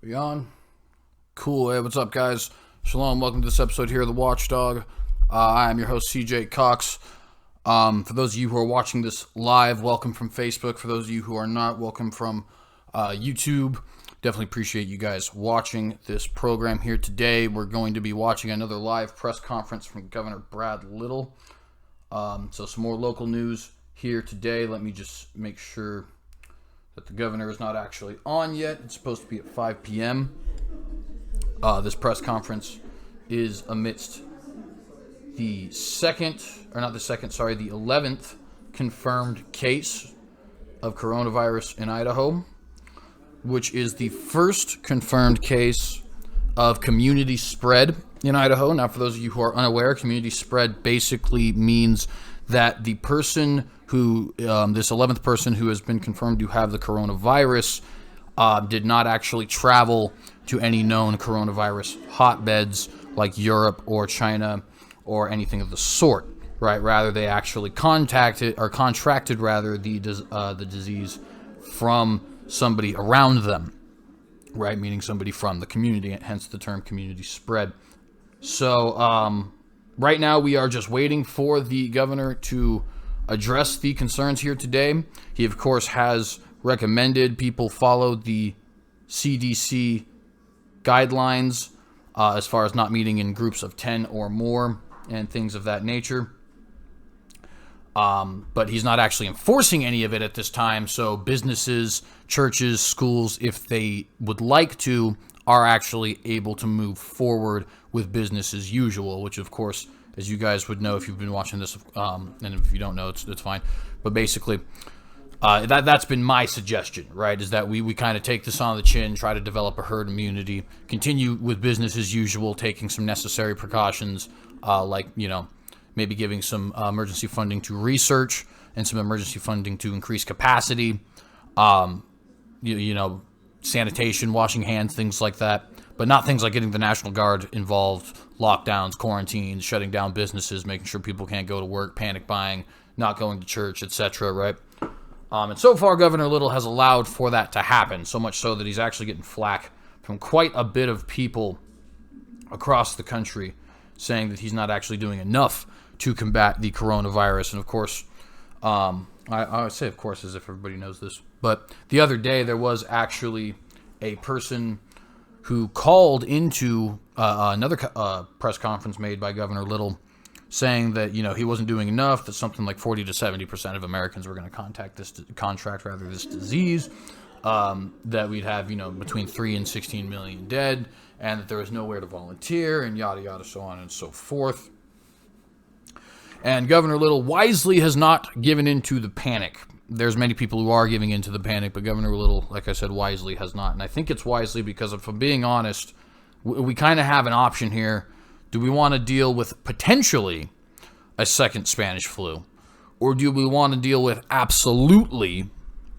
We on? Cool. Hey, what's up, guys? Shalom. Welcome to this episode here of the Watchdog. I am your host, CJ Cox. For those of you who are watching this live, welcome from Facebook. For those of you who are not, welcome from YouTube. Definitely appreciate you guys watching this program here today. We're going to be watching another live press conference from Governor Brad Little. So some more local news here today. Let me just make sure that the governor is not actually on yet. It's supposed to be at 5 p.m. This press conference is amidst the 11th confirmed case of coronavirus in Idaho, which is the first confirmed case of community spread in Idaho. Now, for those of you who are unaware, community spread basically means that the person who, this 11th person who has been confirmed to have the coronavirus, did not actually travel to any known coronavirus hotbeds like Europe or China or anything of the sort, right? Rather, they actually contracted the disease from somebody around them, right? Meaning somebody from the community, hence the term community spread. So, right now we are just waiting for the governor to address the concerns here today. He, of course, has recommended people follow the CDC guidelines as far as not meeting in groups of 10 or more and things of that nature. But he's not actually enforcing any of it at this time. So businesses, churches, schools, if they would like to, are actually able to move forward with business as usual, which, of course, as you guys would know if you've been watching this, and if you don't know, it's fine. But basically, that's been my suggestion, right, is that we kind of take this on the chin, try to develop a herd immunity, continue with business as usual, taking some necessary precautions, like, maybe giving some emergency funding to research and some emergency funding to increase capacity, sanitation, washing hands, things like that. But not things like getting the National Guard involved, lockdowns, quarantines, shutting down businesses, making sure people can't go to work, panic buying, not going to church, etc., right? And so far, Governor Little has allowed for that to happen, so much so that he's actually getting flack from quite a bit of people across the country saying that he's not actually doing enough to combat the coronavirus. And of course, I say of course as if everybody knows this, but the other day there was actually a person who called into another press conference made by Governor Little saying that, he wasn't doing enough, that something like 40 to 70% of Americans were going to contract this disease, that we'd have, between 3 and 16 million dead, and that there was nowhere to volunteer, and yada, yada, so on and so forth. And Governor Little wisely has not given into the panic. There's many people who are giving into the panic, but Governor Little, like I said, wisely has not. And I think it's wisely because, if I'm being honest, we kind of have an option here. Do we want to deal with potentially a second Spanish flu? Or do we want to deal with absolutely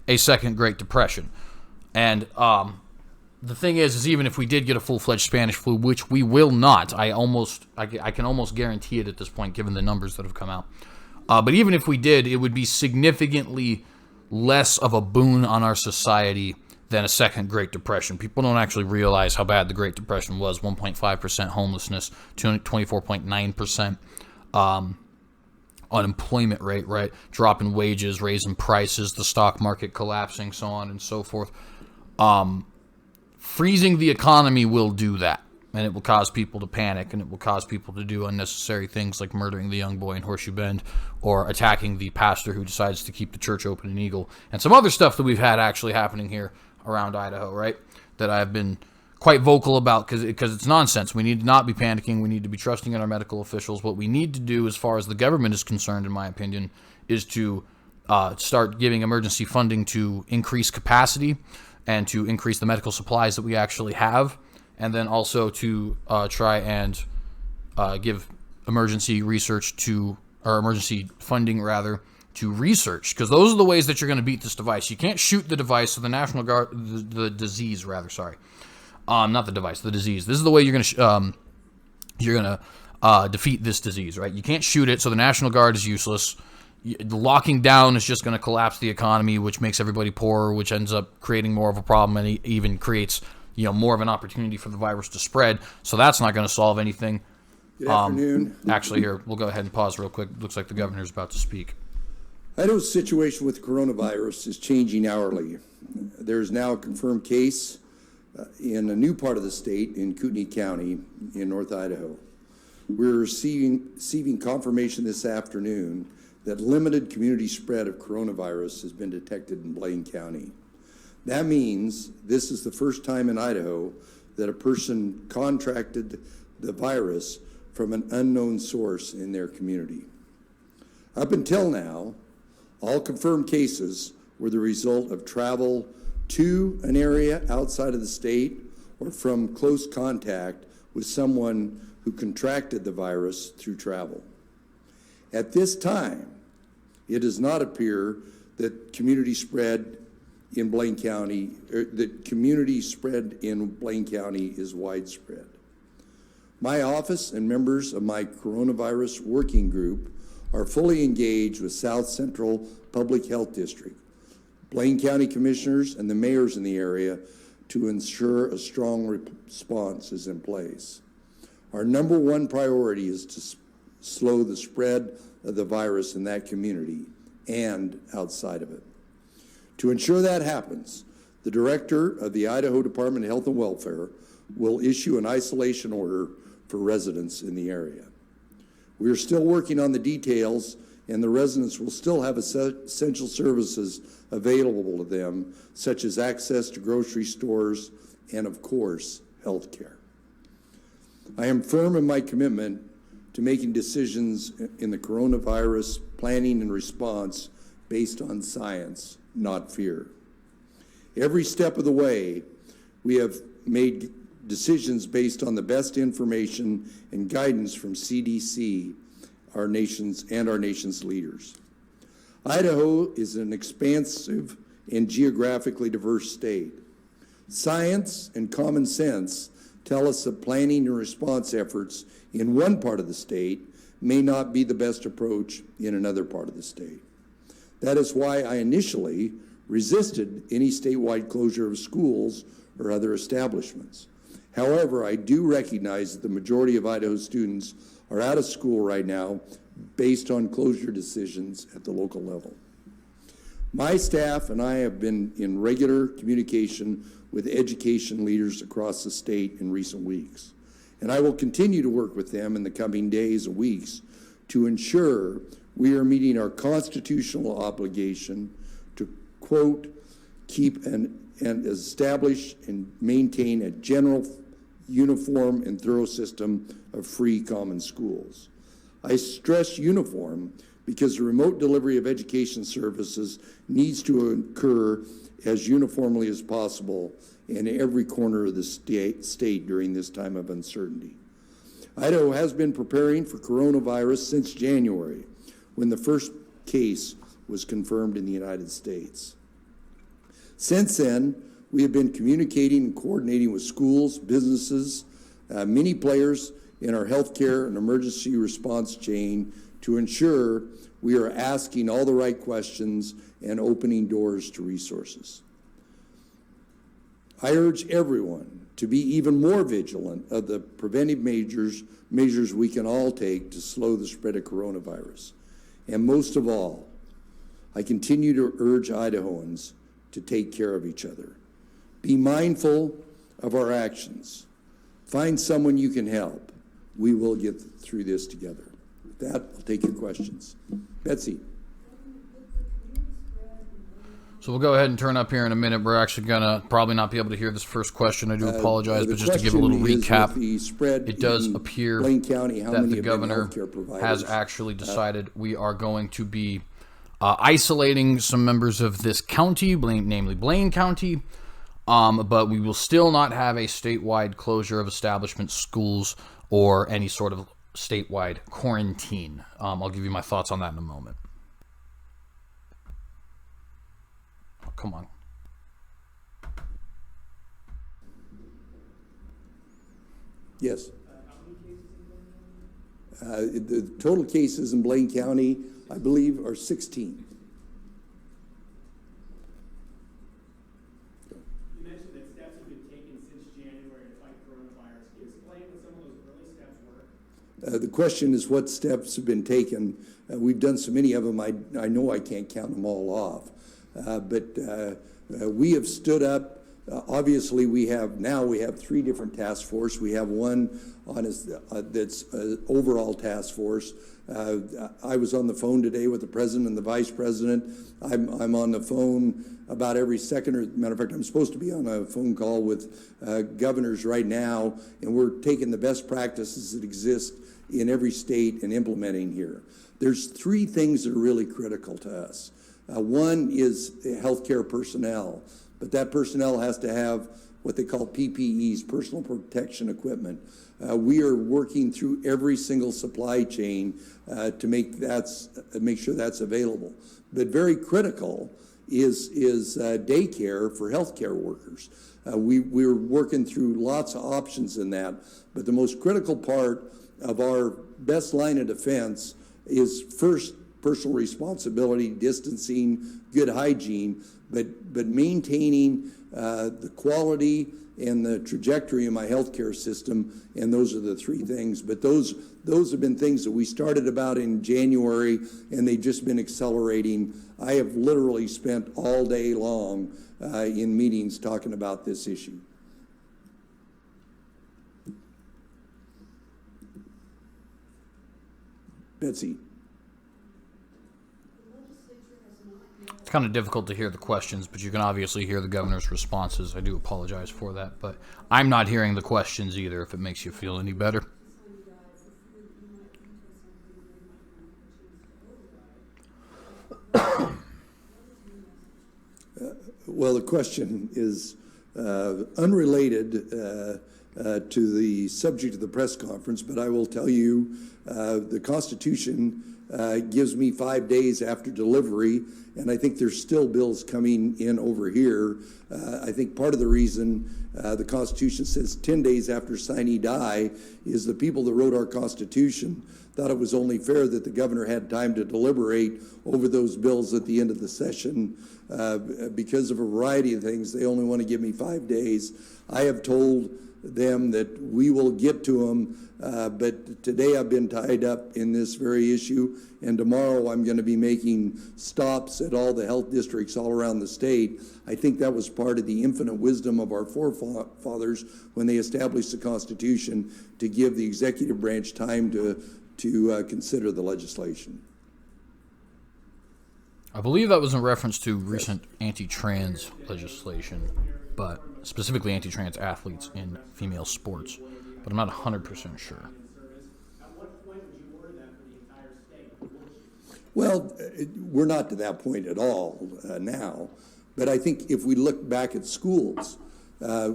a second Great Depression? And the thing is even if we did get a full-fledged Spanish flu, which we will not, I can almost guarantee it at this point, given the numbers that have come out. But even if we did, it would be significantly less of a boon on our society than a second Great Depression. People don't actually realize how bad the Great Depression was. 1.5% homelessness, 24.9% unemployment rate, right? Dropping wages, raising prices, the stock market collapsing, so on and so forth. Freezing the economy will do that. And it will cause people to panic, and it will cause people to do unnecessary things like murdering the young boy in Horseshoe Bend, or attacking the pastor who decides to keep the church open in Eagle, and some other stuff that we've had actually happening here around Idaho, right? That I've been quite vocal about because it's nonsense. We need to not be panicking. We need to be trusting in our medical officials. What we need to do, as far as the government is concerned, in my opinion, is to start giving emergency funding to increase capacity and to increase the medical supplies that we actually have. And then also to try and give emergency funding to research, because those are the ways that you're going to beat this device. You can't shoot the device, so the National Guard, the disease. Not the device, the disease. This is the way you're going to defeat this disease, right? You can't shoot it, so the National Guard is useless. locking down is just going to collapse the economy, which makes everybody poorer, which ends up creating more of a problem, and even creates more of an opportunity for the virus to spread. So that's not going to solve anything. Good afternoon. Actually, here, we'll go ahead and pause real quick. Looks like the governor's about to speak. Idaho's situation with coronavirus is changing hourly. There is now a confirmed case in a new part of the state in Kootenai County in North Idaho. We're receiving confirmation this afternoon that limited community spread of coronavirus has been detected in Blaine County. That means this is the first time in Idaho that a person contracted the virus from an unknown source in their community. Up until now, all confirmed cases were the result of travel to an area outside of the state or from close contact with someone who contracted the virus through travel. At this time, it does not appear that community spread in Blaine County, is widespread. My office and members of my coronavirus working group are fully engaged with South Central Public Health District, Blaine County commissioners, and the mayors in the area to ensure a strong response is in place. Our number one priority is to slow the spread of the virus in that community and outside of it. To ensure that happens, the director of the Idaho Department of Health and Welfare will issue an isolation order for residents in the area. We are still working on the details, and the residents will still have essential services available to them, such as access to grocery stores and, of course, health care. I am firm in my commitment to making decisions in the coronavirus planning and response based on science, not fear. Every step of the way, we have made decisions based on the best information and guidance from CDC, our nation's leaders. Idaho is an expansive and geographically diverse state. Science and common sense tell us that planning and response efforts in one part of the state may not be the best approach in another part of the state. That is why I initially resisted any statewide closure of schools or other establishments. However, I do recognize that the majority of Idaho students are out of school right now based on closure decisions at the local level. My staff and I have been in regular communication with education leaders across the state in recent weeks, and I will continue to work with them in the coming days and weeks to ensure we are meeting our constitutional obligation to, quote, keep and establish and maintain a general, uniform, and thorough system of free common schools. I stress uniform because the remote delivery of education services needs to occur as uniformly as possible in every corner of the state during this time of uncertainty. Idaho has been preparing for coronavirus since January, when the first case was confirmed in the United States. Since then, we have been communicating and coordinating with schools, businesses, many players in our healthcare and emergency response chain to ensure we are asking all the right questions and opening doors to resources. I urge everyone to be even more vigilant of the preventive measures we can all take to slow the spread of coronavirus. And most of all, I continue to urge Idahoans to take care of each other. Be mindful of our actions. Find someone you can help. We will get through this together. With that, I'll take your questions. Betsy. So we'll go ahead and turn up here in a minute. We're actually going to probably not be able to hear this first question. I do apologize, but just to give a little recap, it does appear that the governor has actually decided we are going to be isolating some members of this county, namely Blaine County, but we will still not have a statewide closure of establishments, schools, or any sort of statewide quarantine. I'll give you my thoughts on that in a moment. Oh, come on. Yes. The total cases in Blaine County, I believe, are 16. You mentioned that steps have been taken since The question is what steps have been taken. We've done so many of them, I know I can't count them all off. But we have stood up. Obviously, we have 3 different task force. We have one on that's an overall task force. I was on the phone today with the president and the vice president. I'm on the phone about every second, or matter of fact, I'm supposed to be on a phone call with governors right now, and we're taking the best practices that exist in every state and implementing here. There's 3 things that are really critical to us. One is healthcare personnel, but that personnel has to have what they call PPEs, personal protection equipment. We are working through every single supply chain to make sure that's available. But very critical is daycare for healthcare workers. We're working through lots of options in that, but the most critical part of our best line of defense is first personal responsibility, distancing, good hygiene, but maintaining the quality and the trajectory of my healthcare system, and those are the 3 things. But those have been things that we started about in January, and they've just been accelerating. I have literally spent all day long in meetings talking about this issue. Betsy. It's kind of difficult to hear the questions, but you can obviously hear the governor's responses. I do apologize for that, but I'm not hearing the questions either, if it makes you feel any better. Well, the question is unrelated to the subject of the press conference, but I will tell you the Constitution gives me 5 days after delivery, and I think there's still bills coming in over here. I think part of the reason the Constitution says 10 days after sine die is the people that wrote our Constitution thought it was only fair that the governor had time to deliberate over those bills at the end of the session. Because of a variety of things, they only want to give me 5 days. I have told them that we will get to them, but today I've been tied up in this very issue, and tomorrow I'm going to be making stops at all the health districts all around the state. I think that was part of the infinite wisdom of our forefathers when they established the Constitution, to give the executive branch time to consider the legislation. I believe that was in reference to recent anti-trans legislation, but specifically anti-trans athletes in female sports, but I'm not 100% sure. At what point would you order that for the entire state? Well, we're not to that point at all now, but I think if we look back at schools, I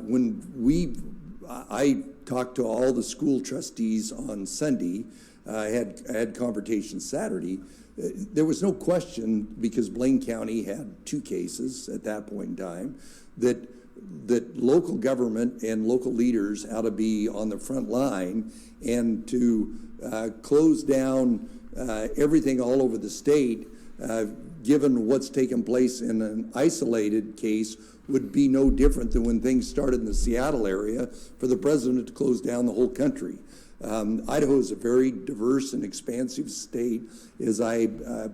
talked to all the school trustees on Sunday. I had conversations Saturday. There was no question, because Blaine County had 2 cases at that point in time, that local government and local leaders ought to be on the front line, and to close down everything all over the state, given what's taken place in an isolated case, would be no different than when things started in the Seattle area for the president to close down the whole country. Idaho is a very diverse and expansive state, as I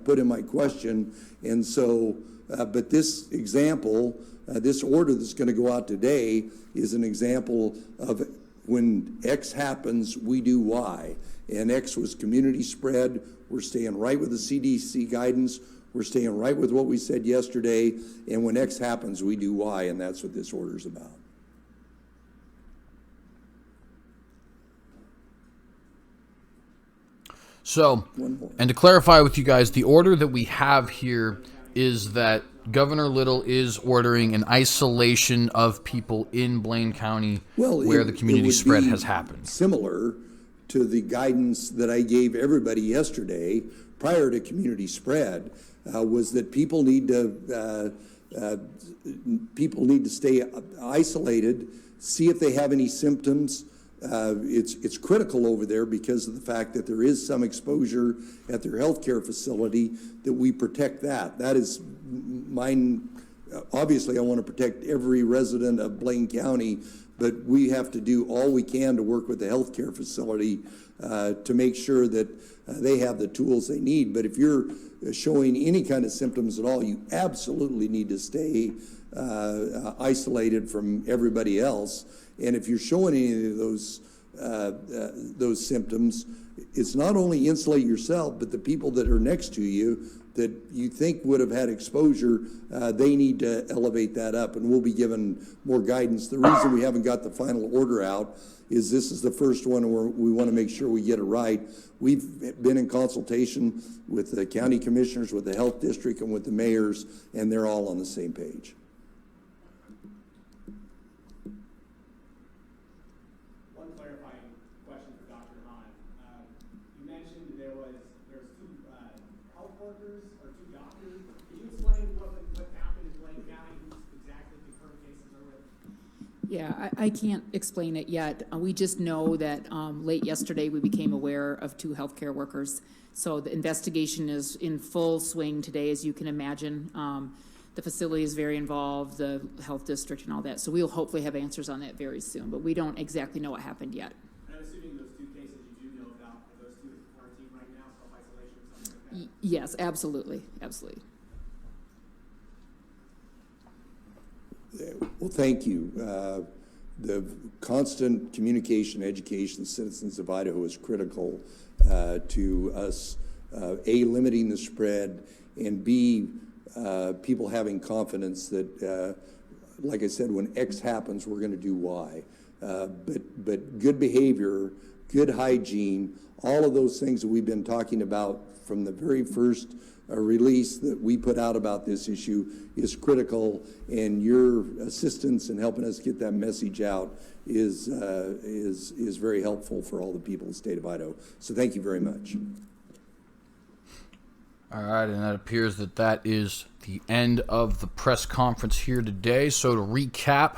put in my question, and so, but this example, this order that's going to go out today is an example of when X happens, we do Y. And X was community spread. We're staying right with the CDC guidance. We're staying right with what we said yesterday. And when X happens, we do Y, and that's what this order is about. So, and to clarify with you guys, the order that we have here is that Governor Little is ordering an isolation of people in Blaine County where the community spread has happened. Similar to the guidance that I gave everybody yesterday prior to community spread, was that people need to stay isolated, see if they have any symptoms. It's critical over there because of the fact that there is some exposure at their healthcare facility, that we protect that. That is mine. Obviously, I want to protect every resident of Blaine County but we have to do all we can to work with the healthcare facility to make sure that they have the tools they need. But if you're showing any kind of symptoms at all, you absolutely need to stay isolated from everybody else. And if you're showing any of those symptoms, it's not only insulate yourself, but the people that are next to you that you think would have had exposure, they need to elevate that up, and we'll be given more guidance. The reason we haven't got the final order out is this is the first one where we want to make sure we get it right. We've been in consultation with the county commissioners, with the health district, and with the mayors, and they're all on the same page. One clarifying question for Dr. Hahn. You mentioned there's two health workers or two doctors. Can you explain what happened in Blaine County, who's exactly confirmed cases are with? Yeah, I can't explain it yet. We just know that late yesterday we became aware of two healthcare workers. So the investigation is in full swing today, as you can imagine. The facility is very involved, the health district and all that. So we'll hopefully have answers on that very soon, but we don't exactly know what happened yet. I'm assuming those two cases you do know about, are those two in quarantine right now, self-isolation or something like that? Yes, absolutely, absolutely. Well, thank you. The constant communication, education, citizens of Idaho is critical to us, A, limiting the spread, and B, people having confidence that, like I said, when X happens, we're going to do Y. But good behavior, good hygiene, all of those things that we've been talking about from the very first release that we put out about this issue is critical, and your assistance in helping us get that message out is very helpful for all the people in the state of Idaho. So thank you very much. All right, and that appears that is the end of the press conference here today. So to recap,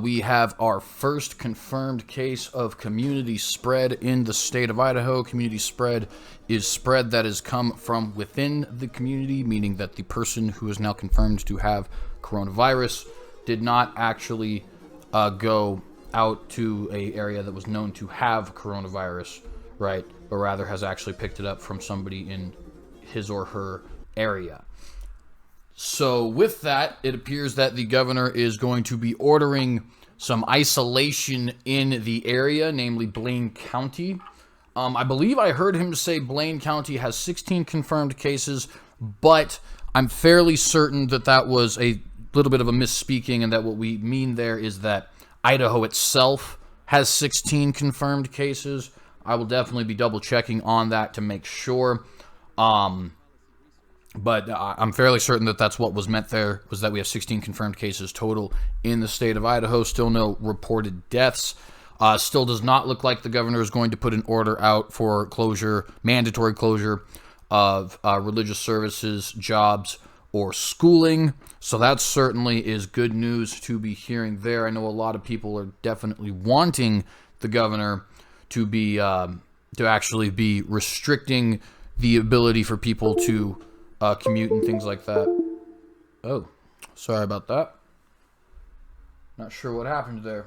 we have our first confirmed case of community spread in the state of Idaho. Community spread is spread that has come from within the community, meaning that the person who is now confirmed to have coronavirus did not actually go out to an area that was known to have coronavirus, right? But rather has actually picked it up from somebody in his or her area. So with that, it appears that the governor is going to be ordering some isolation in the area, namely Blaine County. I believe I heard him say Blaine County has 16 confirmed cases, but I'm fairly certain that was a little bit of a misspeaking, and that what we mean there is that Idaho itself has 16 confirmed cases. I will definitely be double checking on that to make sure. But I'm fairly certain that that's what was meant there, was that we have 16 confirmed cases total in the state of Idaho. Still no reported deaths. Still does not look like the governor is going to put an order out for closure, mandatory closure of religious services, jobs, or schooling. So that certainly is good news to be hearing there. I know a lot of people are definitely wanting the governor to be to actually be restricting the ability for people to commute and things like that. Oh, sorry about that. Not sure what happened there.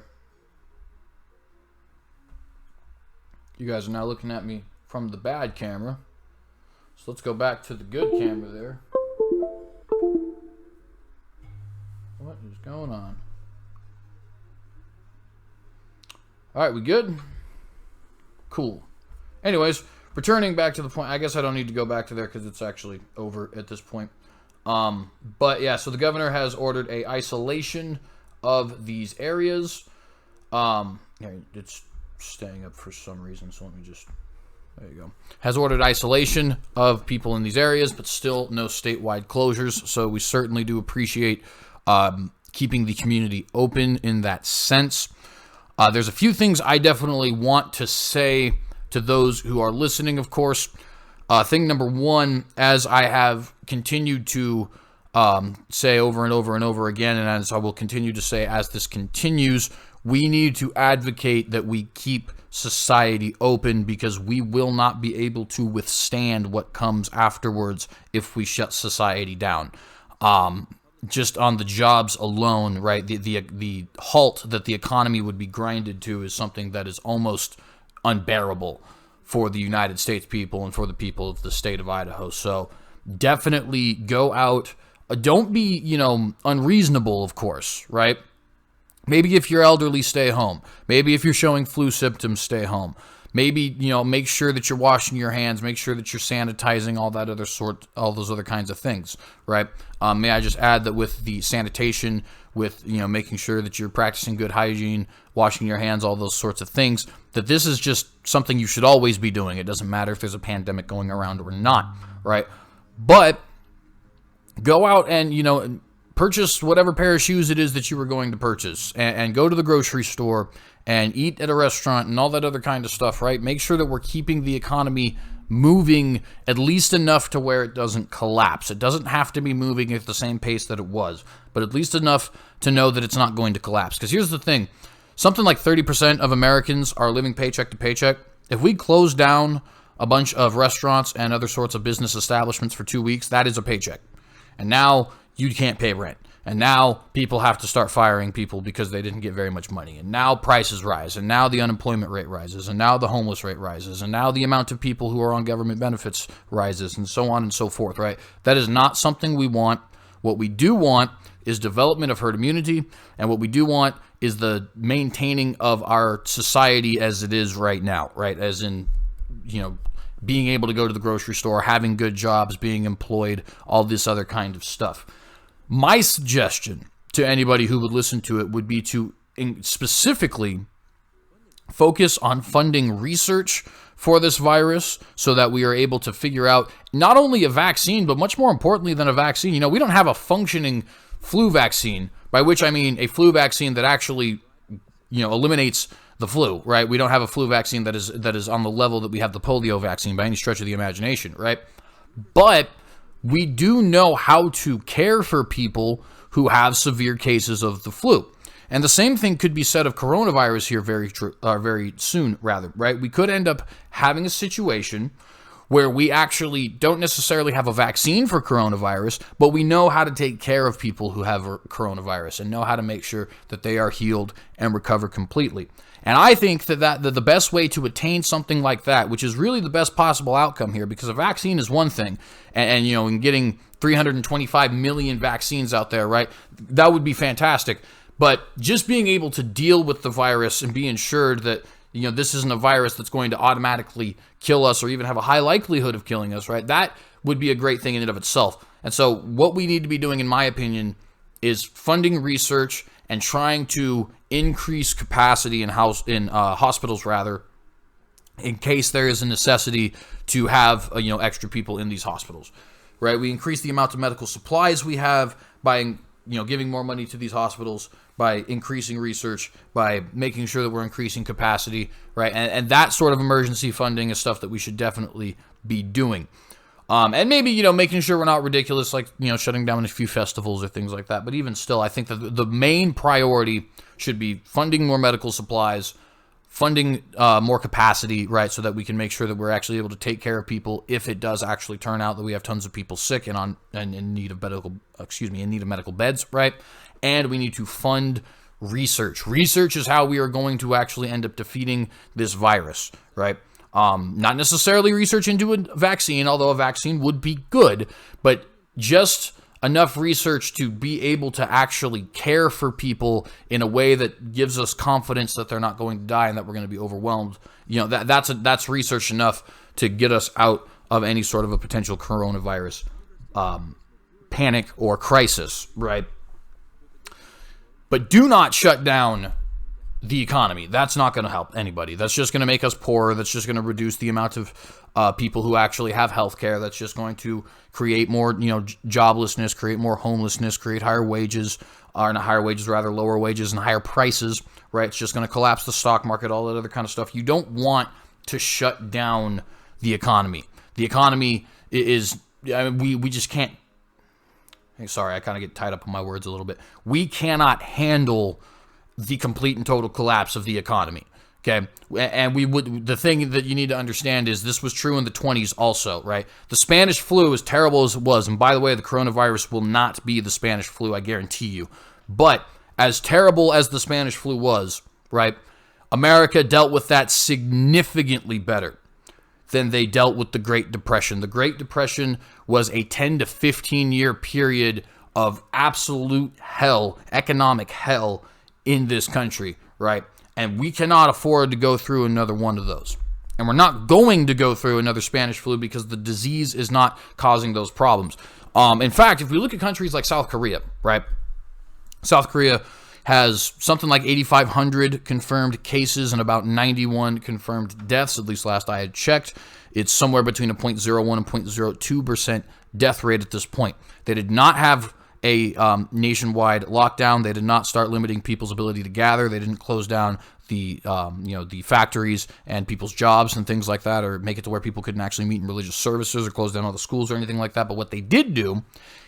You guys are now looking at me from the bad camera. So let's go back to the good camera there. What is going on? All right, we good? Cool. Anyways, returning back to the point, I guess I don't need to go back to there because it's actually over at this point. But yeah, so the governor has ordered a isolation of these areas. Yeah, it's staying up for some reason, so let me just, there you go. Has ordered isolation of people in these areas, but still no statewide closures. So we certainly do appreciate keeping the community open in that sense. There's a few things I definitely want to say to those who are listening, of course. Thing number one, as I have continued to say over and over and over again, and as I will continue to say as this continues, we need to advocate that we keep society open, because we will not be able to withstand what comes afterwards if we shut society down. just on the jobs alone, right? The halt that the economy would be grinded to is something that is almost unbearable for the United States people and for the people of the state of Idaho. So definitely go out. Don't be, unreasonable, of course, right? Maybe if you're elderly, stay home. Maybe if you're showing flu symptoms, stay home. Maybe, make sure that you're washing your hands, make sure that you're sanitizing, all those other kinds of things, right? May I just add that with the sanitation, with, making sure that you're practicing good hygiene, washing your hands, all those sorts of things, that this is just something you should always be doing. It doesn't matter if there's a pandemic going around or not, right? But go out and, purchase whatever pair of shoes it is that you were going to purchase, and go to the grocery store and eat at a restaurant and all that other kind of stuff, right? Make sure that we're keeping the economy moving at least enough to where it doesn't collapse. It doesn't have to be moving at the same pace that it was, but at least enough to know that it's not going to collapse. Because here's the thing, something like 30% of Americans are living paycheck to paycheck. If we close down a bunch of restaurants and other sorts of business establishments for 2 weeks, that is a paycheck. And now you can't pay rent. And now people have to start firing people because they didn't get very much money. And now prices rise. And now the unemployment rate rises. And now the homeless rate rises. And now the amount of people who are on government benefits rises, and so on and so forth, right? That is not something we want. What we do want is development of herd immunity. And what we do want is the maintaining of our society as it is right now, right? As in, being able to go to the grocery store, having good jobs, being employed, all this other kind of stuff. My suggestion to anybody who would listen to it would be to specifically focus on funding research for this virus so that we are able to figure out not only a vaccine, but much more importantly than a vaccine. We don't have a functioning flu vaccine, by which I mean a flu vaccine that actually, eliminates the flu, right? We don't have a flu vaccine that is on the level that we have the polio vaccine by any stretch of the imagination, right? But we do know how to care for people who have severe cases of the flu. And the same thing could be said of coronavirus here very soon, right? We could end up having a situation where we actually don't necessarily have a vaccine for coronavirus, but we know how to take care of people who have coronavirus and know how to make sure that they are healed and recover completely. And I think that the best way to attain something like that, which is really the best possible outcome here, because a vaccine is one thing, and getting 325 million vaccines out there, right? That would be fantastic. But just being able to deal with the virus and be ensured that, this isn't a virus that's going to automatically kill us or even have a high likelihood of killing us, right? That would be a great thing in and of itself. And so what we need to be doing, in my opinion, is funding research and trying to increase capacity in hospitals, in case there is a necessity to have extra people in these hospitals, right? We increase the amount of medical supplies we have by giving more money to these hospitals, by increasing research, by making sure that we're increasing capacity, right? And that sort of emergency funding is stuff that we should definitely be doing. And maybe, making sure we're not ridiculous, like, shutting down a few festivals or things like that. But even still, I think that the main priority should be funding more medical supplies, funding more capacity, right, so that we can make sure that we're actually able to take care of people if it does actually turn out that we have tons of people sick and in need of medical beds, right? And we need to fund research. Research is how we are going to actually end up defeating this virus, right? Not necessarily research into a vaccine, although a vaccine would be good, but just enough research to be able to actually care for people in a way that gives us confidence that they're not going to die and that we're going to be overwhelmed. That's research enough to get us out of any sort of a potential coronavirus panic or crisis, right? But do not shut down the economy. That's not going to help anybody. That's just going to make us poorer. That's just going to reduce the amount of people who actually have health care. That's just going to create more, joblessness, create more homelessness, create higher wages, or not higher wages, rather lower wages and higher prices, right? It's just going to collapse the stock market, all that other kind of stuff. You don't want to shut down the economy. The economy is, we just can't, sorry, I kind of get tied up on my words a little bit. We cannot handle the complete and total collapse of the economy. Okay, and the thing that you need to understand is this was true in the 20s also, right? The Spanish flu, as terrible as it was, and by the way, the coronavirus will not be the Spanish flu, I guarantee you. But as terrible as the Spanish flu was, right, America dealt with that significantly better than they dealt with the Great Depression. The Great Depression was a 10 to 15 year period of absolute hell, economic hell in this country, right? And we cannot afford to go through another one of those. And we're not going to go through another Spanish flu because the disease is not causing those problems. In fact, if we look at countries like South Korea, right? South Korea has something like 8,500 confirmed cases and about 91 confirmed deaths, at least last I had checked. It's somewhere between a 0.01 and 0.02% death rate at this point. They did not have a nationwide lockdown. They did not start limiting people's ability to gather. They didn't close down the the factories and people's jobs and things like that, or make it to where people couldn't actually meet in religious services, or close down all the schools or anything like that. But what they did do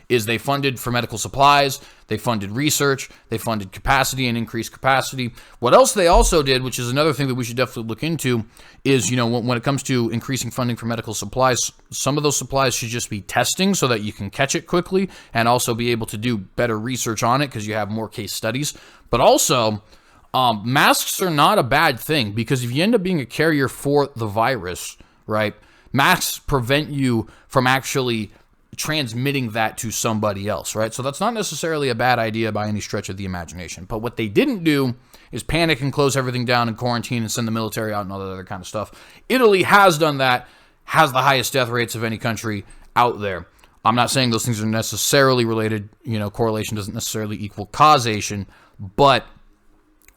is they funded for medical supplies, they funded research, they funded capacity and increased capacity. What else they also did, which is another thing that we should definitely look into, is, when it comes to increasing funding for medical supplies, some of those supplies should just be testing so that you can catch it quickly and also be able to do better research on it because you have more case studies. But also, masks are not a bad thing, because if you end up being a carrier for the virus, right, masks prevent you from actually transmitting that to somebody else, right? So that's not necessarily a bad idea by any stretch of the imagination. But what they didn't do is panic and close everything down and quarantine and send the military out and all that other kind of stuff. Italy has done that, has the highest death rates of any country out there. I'm not saying those things are necessarily related. Correlation doesn't necessarily equal causation, but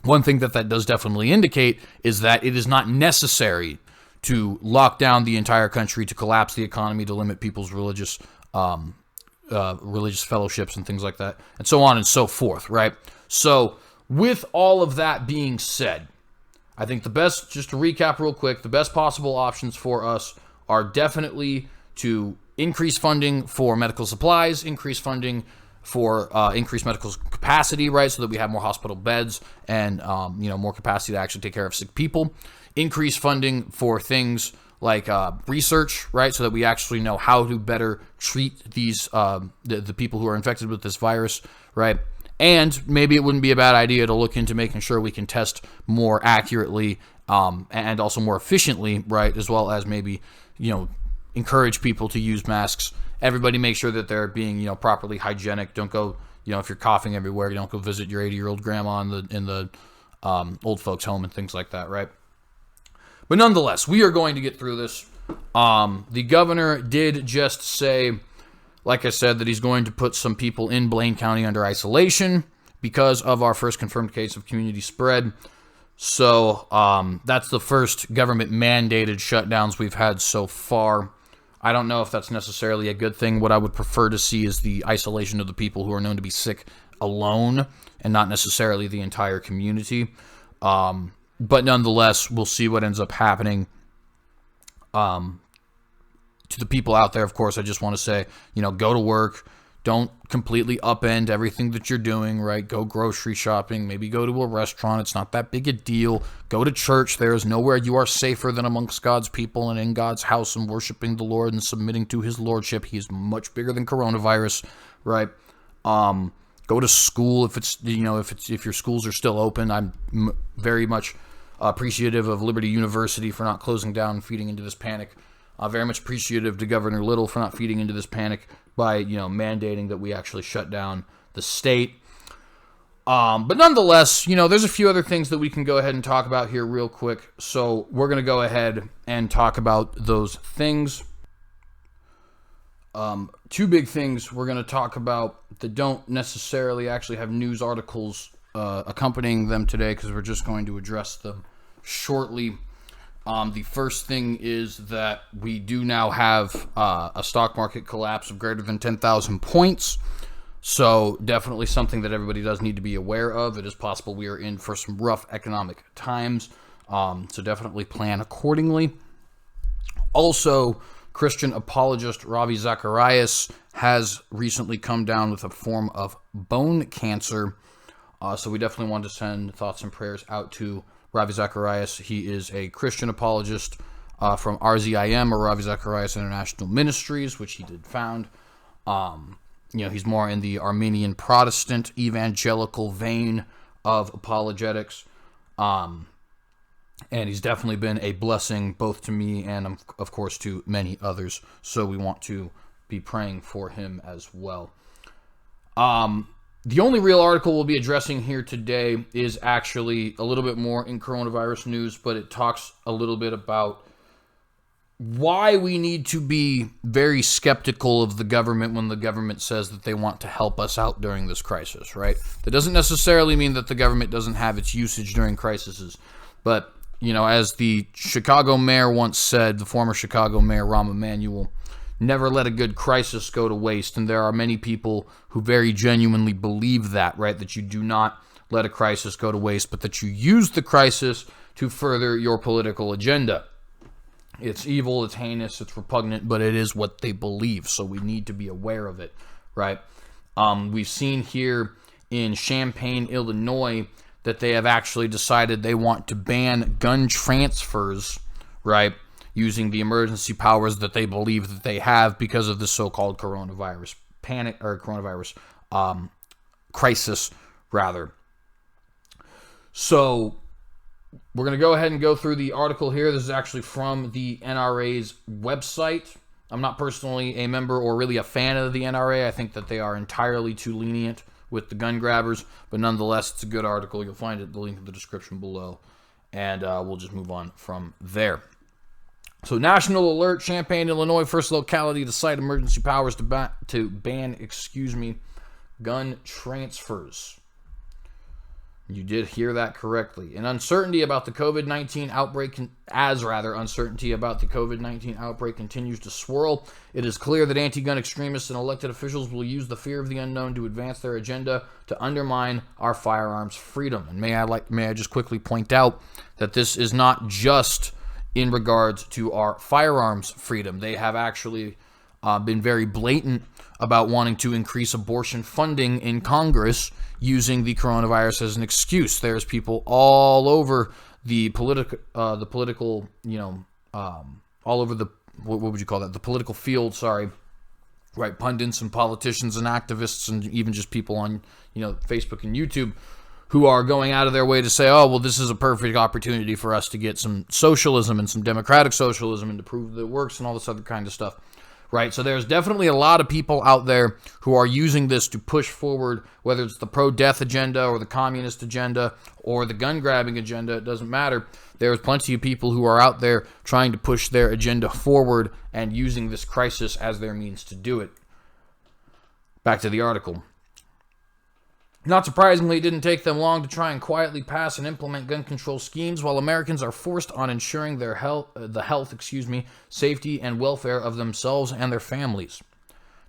one thing that does definitely indicate is that it is not necessary to lock down the entire country, to collapse the economy, to limit people's religious fellowships and things like that, and so on and so forth, right? So with all of that being said, I think just to recap real quick, the best possible options for us are definitely to increase funding for medical supplies, increase funding for increased medical capacity, right, so that we have more hospital beds and more capacity to actually take care of sick people. Increase funding for things like research, right, so that we actually know how to better treat these the people who are infected with this virus, right? And maybe it wouldn't be a bad idea to look into making sure we can test more accurately and also more efficiently, right, as well as maybe encourage people to use masks. Everybody make sure that they're being properly hygienic. Don't go if you're coughing everywhere, don't go visit your 80-year-old grandma in the old folks home and things like that, right? But nonetheless, we are going to get through this. The governor did just say, like I said, that he's going to put some people in Blaine County under isolation because of our first confirmed case of community spread. So that's the first government-mandated shutdowns we've had so far. I don't know if that's necessarily a good thing. What I would prefer to see is the isolation of the people who are known to be sick alone and not necessarily the entire community. But nonetheless, we'll see what ends up happening. To the people out there, of course, I just want to say, go to work. Don't completely upend everything that you're doing, right? Go grocery shopping. Maybe go to a restaurant. It's not that big a deal. Go to church. There is nowhere you are safer than amongst God's people and in God's house and worshiping the Lord and submitting to his lordship. He is much bigger than coronavirus, right? Go to school if your schools are still open. I'm very much appreciative of Liberty University for not closing down and feeding into this panic. Very much appreciative to Governor Little for not feeding into this panic by, mandating that we actually shut down the state. But nonetheless, there's a few other things that we can go ahead and talk about here real quick. So we're going to go ahead and talk about those things. Two big things we're going to talk about that don't necessarily actually have news articles accompanying them today, because we're just going to address them shortly. The first thing is that we do now have a stock market collapse of greater than 10,000 points. So definitely something that everybody does need to be aware of. It is possible we are in for some rough economic times. So definitely plan accordingly. Also, Christian apologist Ravi Zacharias has recently come down with a form of bone cancer. So we definitely want to send thoughts and prayers out to Ravi Zacharias. He is a Christian apologist from RZIM, or Ravi Zacharias International Ministries, which he did found. He's more in the Armenian Protestant evangelical vein of apologetics. And he's definitely been a blessing both to me and, of course, to many others. So we want to be praying for him as well. The only real article we'll be addressing here today is actually a little bit more in coronavirus news, but it talks a little bit about why we need to be very skeptical of the government when the government says that they want to help us out during this crisis, right? That doesn't necessarily mean that the government doesn't have its usage during crises, but, as the Chicago mayor once said, the former Chicago mayor, Rahm Emanuel, never let a good crisis go to waste. And there are many people who very genuinely believe that, right? That you do not let a crisis go to waste, but that you use the crisis to further your political agenda. It's evil, it's heinous, it's repugnant, but it is what they believe. So we need to be aware of it, right? We've seen here in Champaign, Illinois, that they have actually decided they want to ban gun transfers, right? Using the emergency powers that they believe that they have because of the so-called coronavirus panic, or coronavirus crisis, rather. So we're going to go ahead and go through the article here. This is actually from the NRA's website. I'm not personally a member or really a fan of the NRA. I think that they are entirely too lenient with the gun grabbers, but nonetheless, it's a good article. You'll find the link in the description below, and we'll just move on from there. So, national alert: Champaign, Illinois, first locality to cite emergency powers to ban gun transfers. You did hear that correctly. And uncertainty about the COVID-19 outbreak, uncertainty about the COVID-19 outbreak continues to swirl. It is clear that anti-gun extremists and elected officials will use the fear of the unknown to advance their agenda to undermine our firearms freedom. And may I just quickly point out that this is not just in regards to our firearms freedom. They have actually been very blatant about wanting to increase abortion funding in Congress using the coronavirus as an excuse. There's people all over the political, all over the, what would you call that? The political field, sorry, right? Pundits and politicians and activists and even just people on, Facebook and YouTube who are going out of their way to say, oh, well, this is a perfect opportunity for us to get some socialism and some democratic socialism and to prove that it works and all this other kind of stuff. Right, so there's definitely a lot of people out there who are using this to push forward, whether it's the pro-death agenda or the communist agenda or the gun-grabbing agenda, it doesn't matter. There's plenty of people who are out there trying to push their agenda forward and using this crisis as their means to do it. Back to the article. Not surprisingly, it didn't take them long to try and quietly pass and implement gun control schemes while Americans are forced on ensuring their safety, and welfare of themselves and their families.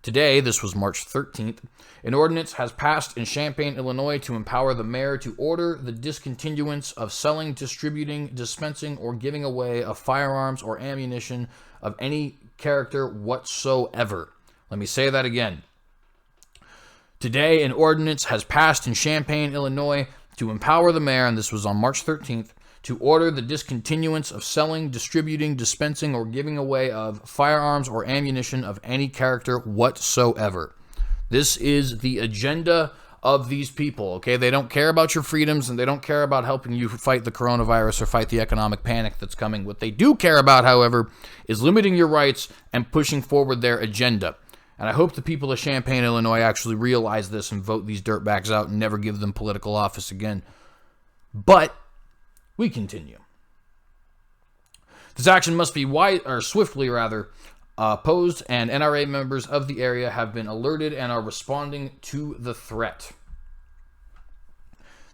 Today, this was March 13th, an ordinance has passed in Champaign, Illinois to empower the mayor to order the discontinuance of selling, distributing, dispensing, or giving away of firearms or ammunition of any character whatsoever. Let me say that again. Today, an ordinance has passed in Champaign, Illinois, to empower the mayor, and this was on March 13th, to order the discontinuance of selling, distributing, dispensing, or giving away of firearms or ammunition of any character whatsoever. This is the agenda of these people, okay? They don't care about your freedoms, and they don't care about helping you fight the coronavirus or fight the economic panic that's coming. What they do care about, however, is limiting your rights and pushing forward their agenda. And I hope the people of Champaign, Illinois actually realize this and vote these dirtbags out and never give them political office again. But we continue. This action must be swiftly opposed, and NRA members of the area have been alerted and are responding to the threat.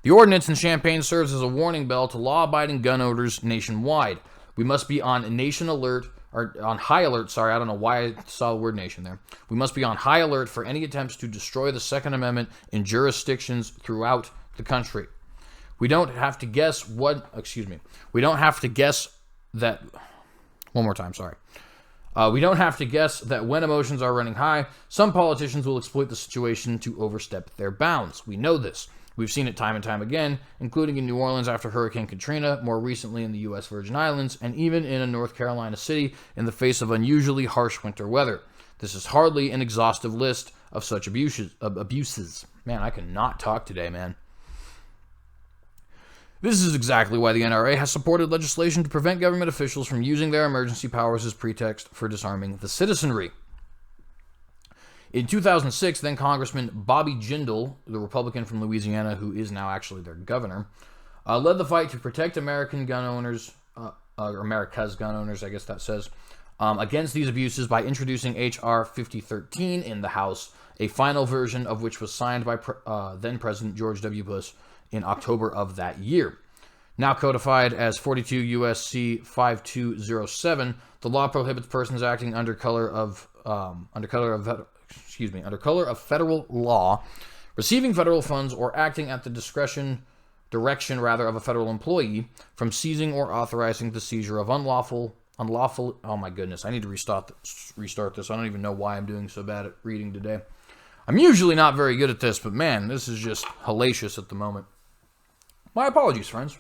The ordinance in Champaign serves as a warning bell to law-abiding gun owners nationwide. We must be on high alert, I don't know why I saw the word nation there. We must be on high alert for any attempts to destroy the Second Amendment in jurisdictions throughout the country. We don't have to guess We don't have to guess that when emotions are running high, some politicians will exploit the situation to overstep their bounds. We know this. We've seen it time and time again, including in New Orleans after Hurricane Katrina, more recently in the U.S. Virgin Islands, and even in a North Carolina city in the face of unusually harsh winter weather. This is hardly an exhaustive list of such abuses. Man, I cannot talk today, man. This is exactly why the NRA has supported legislation to prevent government officials from using their emergency powers as pretext for disarming the citizenry. In 2006, then Congressman Bobby Jindal, the Republican from Louisiana who is now actually their governor, led the fight to protect American gun owners, or America's gun owners, I guess that says, against these abuses by introducing H.R. 5013 in the House, a final version of which was signed by then-President George W. Bush in October of that year. Now codified as 42 U.S.C. 5207, the law prohibits persons acting under color of federal law, receiving federal funds, or acting at the direction of a federal employee from seizing or authorizing the seizure of unlawful. Oh my goodness, I need to restart this. I don't even know why I'm doing so bad at reading today. I'm usually not very good at this, but man, this is just hellacious at the moment. My apologies, friends.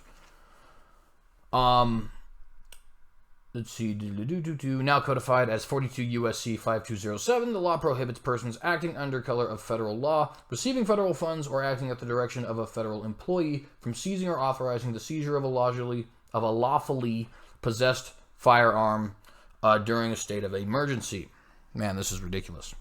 Let's see. Now codified as 42 U.S.C. 5207, the law prohibits persons acting under color of federal law, receiving federal funds, or acting at the direction of a federal employee from seizing or authorizing the seizure of a lawfully possessed firearm during a state of emergency. Man, this is ridiculous.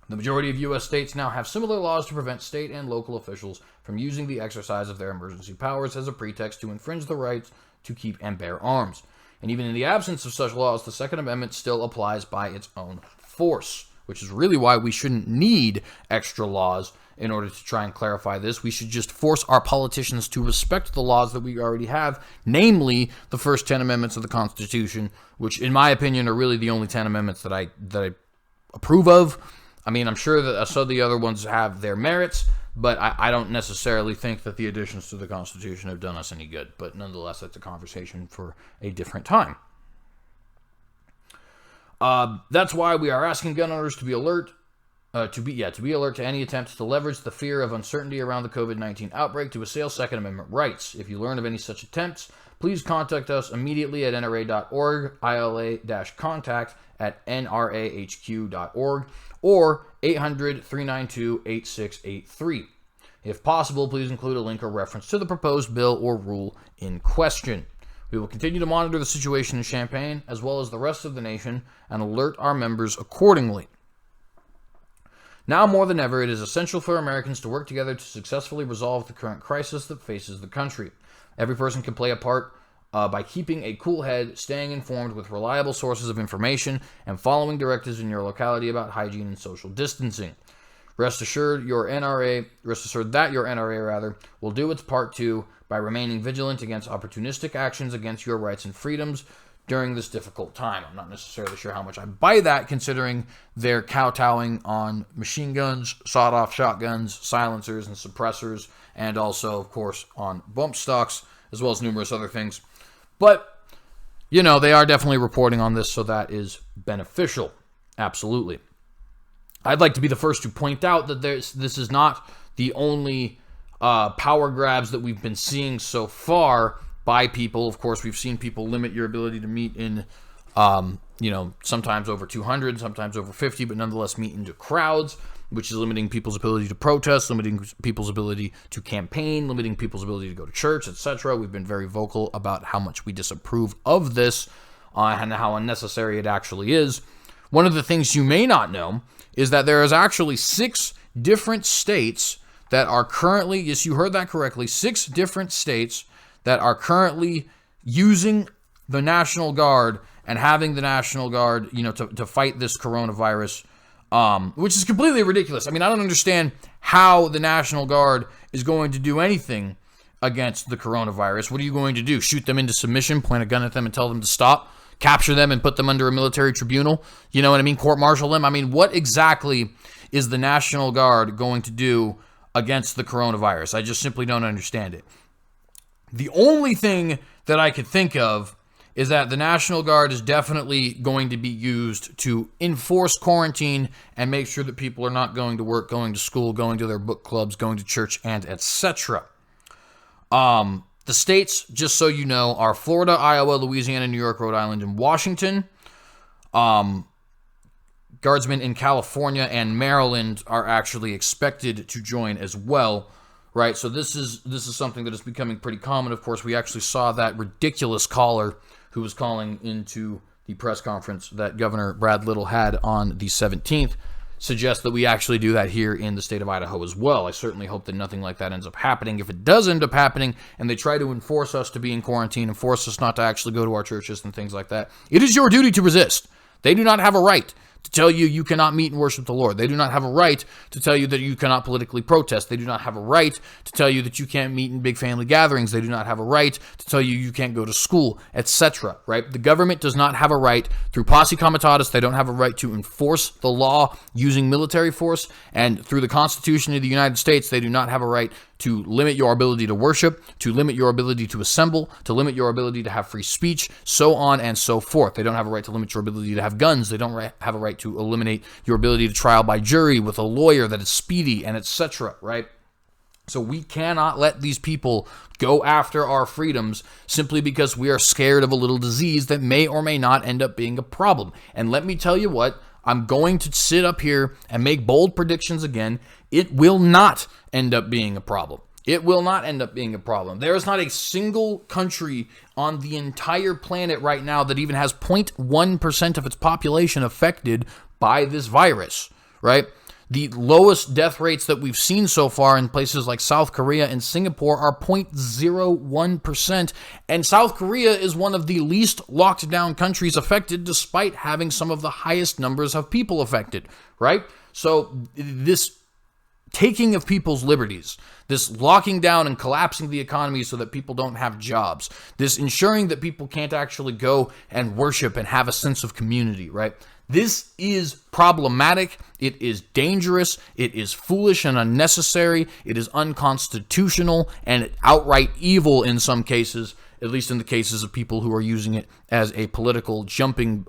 The majority of U.S. states now have similar laws to prevent state and local officials from using the exercise of their emergency powers as a pretext to infringe the rights to keep and bear arms. And even in the absence of such laws, the Second Amendment still applies by its own force, which is really why we shouldn't need extra laws in order to try and clarify this. We should just force our politicians to respect the laws that we already have, namely the first 10 amendments of the Constitution, which in my opinion are really the only 10 amendments that I approve of. I mean, I'm sure that some of the other ones have their merits, but I don't necessarily think that the additions to the Constitution have done us any good. But nonetheless, that's a conversation for a different time. That's why we are asking gun owners to be alert, to be alert to any attempts to leverage the fear of uncertainty around the COVID-19 outbreak to assail Second Amendment rights. If you learn of any such attempts, please contact us immediately at nra.org, ILA-contact@nrahq.org, or 800-392-8683. If possible, please include a link or reference to the proposed bill or rule in question. We will continue to monitor the situation in Champaign, as well as the rest of the nation, and alert our members accordingly. Now more than ever, it is essential for Americans to work together to successfully resolve the current crisis that faces the country. Every person can play a part by keeping a cool head, staying informed with reliable sources of information, and following directives in your locality about hygiene and social distancing. Rest assured that your NRA will do its part too by remaining vigilant against opportunistic actions against your rights and freedoms during this difficult time. I'm not necessarily sure how much I buy that, considering they're kowtowing on machine guns, sawed-off shotguns, silencers, and suppressors, and also, of course, on bump stocks, as well as numerous other things. But, you know, they are definitely reporting on this, so that is beneficial. Absolutely. I'd like to be the first to point out that this is not the only power grabs that we've been seeing so far by people. Of course, we've seen people limit your ability to meet in, sometimes over 200, sometimes over 50, but nonetheless meet into crowds, which is limiting people's ability to protest, limiting people's ability to campaign, limiting people's ability to go to church, etc. We've been very vocal about how much we disapprove of this and how unnecessary it actually is. One of the things you may not know is that there is actually 6 different states that are currently, yes, you heard that correctly, 6 different states that are currently using the National Guard and having the National Guard, to fight this coronavirus, which is completely ridiculous. I mean, I don't understand how the National Guard is going to do anything against the coronavirus. What are you going to do? Shoot them into submission, point a gun at them and tell them to stop? Capture them and put them under a military tribunal? You know what I mean? Court-martial them? I mean, what exactly is the National Guard going to do against the coronavirus? I just simply don't understand it. The only thing that I could think of is that the National Guard is definitely going to be used to enforce quarantine and make sure that people are not going to work, going to school, going to their book clubs, going to church, and etc. The states, just so you know, are Florida, Iowa, Louisiana, New York, Rhode Island, and Washington. Guardsmen in California and Maryland are actually expected to join as well, right? So this is something that is becoming pretty common. Of course, we actually saw that ridiculous caller who was calling into the press conference that Governor Brad Little had on the 17th suggest that we actually do that here in the state of Idaho as well. I certainly hope that nothing like that ends up happening. If it does end up happening and they try to enforce us to be in quarantine and force us not to actually go to our churches and things like that, it is your duty to resist. They do not have a right to tell you you cannot meet and worship the Lord. They do not have a right to tell you that you cannot politically protest. They do not have a right to tell you that you can't meet in big family gatherings. They do not have a right to tell you you can't go to school, etc., right? The government does not have a right, through posse comitatus, they don't have a right to enforce the law using military force, and through the Constitution of the United States, they do not have a right to limit your ability to worship, to limit your ability to assemble, to limit your ability to have free speech, so on and so forth. They don't have a right to limit your ability to have guns. They don't have a right to eliminate your ability to trial by jury with a lawyer that is speedy, and etc., right? So we cannot let these people go after our freedoms simply because we are scared of a little disease that may or may not end up being a problem. And let me tell you what, I'm going to sit up here and make bold predictions again. It will not end up being a problem. It will not end up being a problem. There is not a single country on the entire planet right now that even has 0.1% of its population affected by this virus, right? The lowest death rates that we've seen so far in places like South Korea and Singapore are 0.01%. And South Korea is one of the least locked down countries affected, despite having some of the highest numbers of people affected, right? So this taking of people's liberties, this locking down and collapsing the economy so that people don't have jobs, this ensuring that people can't actually go and worship and have a sense of community, right? This is problematic, it is dangerous, it is foolish and unnecessary, it is unconstitutional, and outright evil in some cases, at least in the cases of people who are using it as a political jumping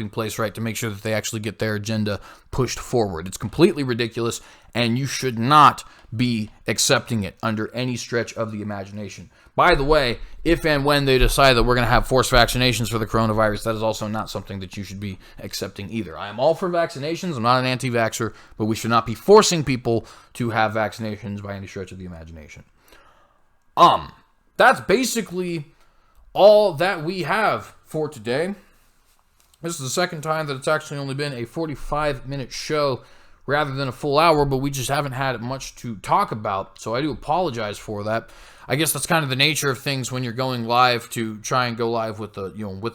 place, right, to make sure that they actually get their agenda pushed forward. It's completely ridiculous, and you should not be accepting it under any stretch of the imagination. By the way, if and when they decide that we're going to have forced vaccinations for the coronavirus, that is also not something that you should be accepting either. I am all for vaccinations. I'm not an anti-vaxxer, but we should not be forcing people to have vaccinations by any stretch of the imagination. That's basically all that we have for today. This is the second time that it's actually only been a 45-minute show rather than a full hour, but we just haven't had much to talk about, so I do apologize for that. I guess that's kind of the nature of things when you're going live to try and go live with the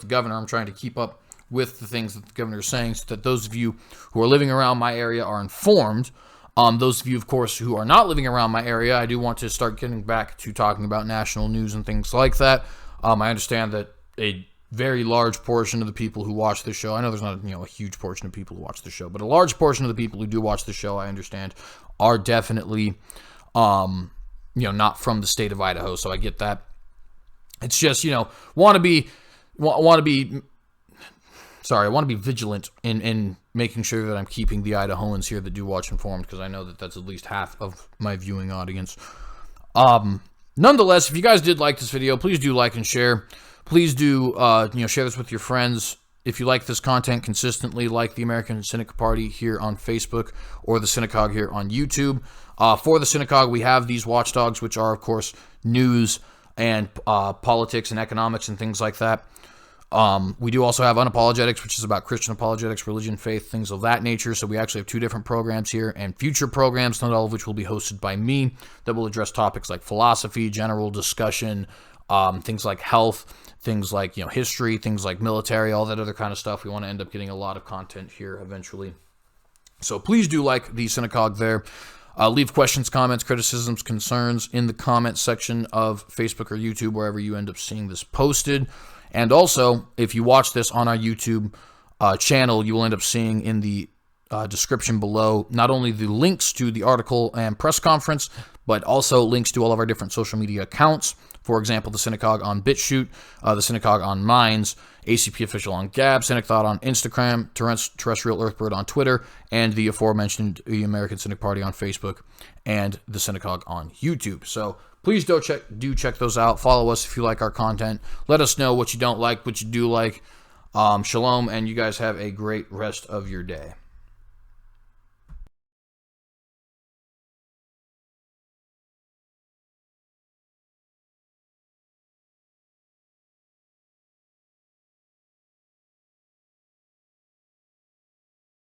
governor. I'm trying to keep up with the things that the governor is saying so that those of you who are living around my area are informed. Those of you, of course, who are not living around my area, I do want to start getting back to talking about national news and things like that. I understand that a very large portion of the people who watch this show, I know there's not a huge portion of people who watch the show, but a large portion of the people who do watch the show, I understand, are definitely not from the state of Idaho, so I get that. It's just, want to be vigilant in making sure that I'm keeping the Idahoans here that do watch informed, because I know that that's at least half of my viewing audience. Nonetheless, if you guys did like this video, please do like and share. Please do, share this with your friends. If you like this content consistently, like the American Cynic Party here on Facebook or the Cynicogue here on YouTube. For the Cynicogue, we have these watchdogs, which are, of course, news and politics and economics and things like that. We do also have Unapologetics, which is about Christian apologetics, religion, faith, things of that nature. So we actually have two different programs here and future programs, not all of which will be hosted by me, that will address topics like philosophy, general discussion, things like health, things like history, things like military, all that other kind of stuff. We want to end up getting a lot of content here eventually. So please do like the Cynicogue there. Leave questions, comments, criticisms, concerns in the comment section of Facebook or YouTube, wherever you end up seeing this posted. And also, if you watch this on our YouTube channel, you will end up seeing in the description below not only the links to the article and press conference, but also links to all of our different social media accounts. For example, the Cynicogue on BitChute, the Cynicogue on Minds, ACP Official on Gab, Cynic Thought on Instagram, Terrestrial Earthbird on Twitter, and the aforementioned the American Cynic Party on Facebook, and the Cynicogue on YouTube. So please do check those out. Follow us if you like our content. Let us know what you don't like, what you do like. Shalom, and you guys have a great rest of your day.